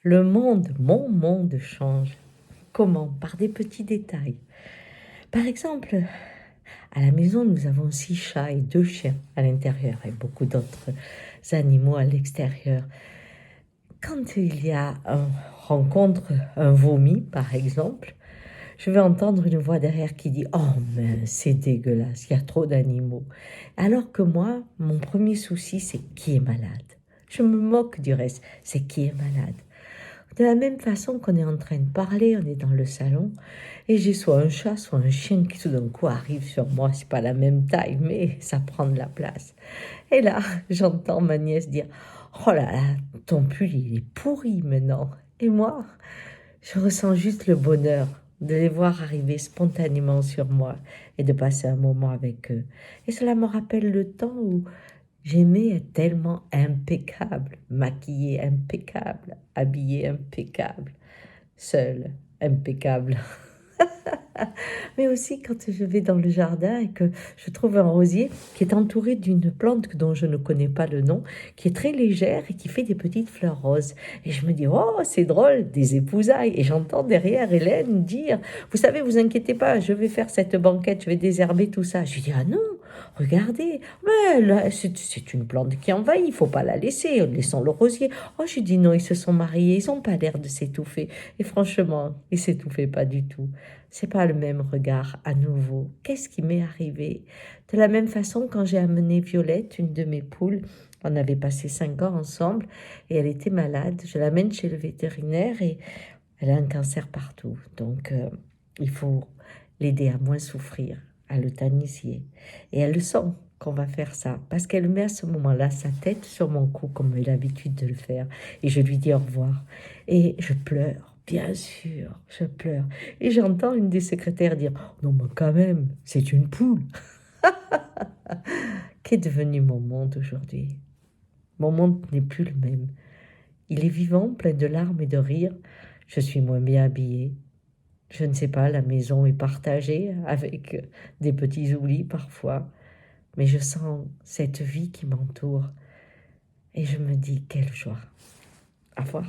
Le monde, mon monde change. Comment? Par des petits détails. Par exemple, à la maison, nous avons 6 chats et 2 chiens à l'intérieur et beaucoup d'autres animaux à l'extérieur. Quand il y a un rencontre, un vomi, par exemple, je vais entendre une voix derrière qui dit: «Oh mince, c'est dégueulasse, il y a trop d'animaux». Alors que moi, mon premier souci, c'est qui est malade. Je me moque du reste, c'est qui est malade. De la même façon qu'on est en train de parler, on est dans le salon, et j'ai soit un chat, soit un chien qui tout d'un coup arrive sur moi. C'est pas la même taille, mais ça prend de la place. Et là, j'entends ma nièce dire: «Oh là là, ton pull, il est pourri maintenant». Et moi, je ressens juste le bonheur de les voir arriver spontanément sur moi et de passer un moment avec eux. Et cela me rappelle le temps où j'aimais être tellement impeccable, maquillée impeccable, habillée impeccable, seule impeccable. Mais aussi quand je vais dans le jardin et que je trouve un rosier qui est entouré d'une plante dont je ne connais pas le nom, qui est très légère et qui fait des petites fleurs roses. Et je me dis: «Oh, c'est drôle, des épousailles». Et j'entends derrière Hélène dire: «Vous savez, vous inquiétez pas, je vais faire cette banquette, je vais désherber tout ça». Je lui dis: «Ah non, regardez, mais là, c'est une plante qui envahit, il faut pas la laisser, laissons le rosier». Oh, je lui dis: «Non, ils se sont mariés, ils ont pas l'air de s'étouffer». Et franchement, ils s'étouffaient pas du tout. C'est pas le même regard à nouveau. Qu'est-ce qui m'est arrivé? De la même façon, quand j'ai amené Violette, une de mes poules, on avait passé 5 ans ensemble et elle était malade. Je l'amène chez le vétérinaire et elle a un cancer partout. Donc, il faut l'aider à moins souffrir, à l'euthanasier. Et elle le sent qu'on va faire ça parce qu'elle met à ce moment-là sa tête sur mon cou comme elle a l'habitude de le faire. Et je lui dis au revoir. Et je pleure. Bien sûr, je pleure. Et j'entends une des secrétaires dire: «Non, mais quand même, c'est une poule». Qu'est devenu mon monde aujourd'hui? Mon monde n'est plus le même. Il est vivant, plein de larmes et de rires. Je suis moins bien habillée. Je ne sais pas, la maison est partagée avec des petits oublis parfois. Mais je sens cette vie qui m'entoure. Et je me dis: quelle joie. Au revoir.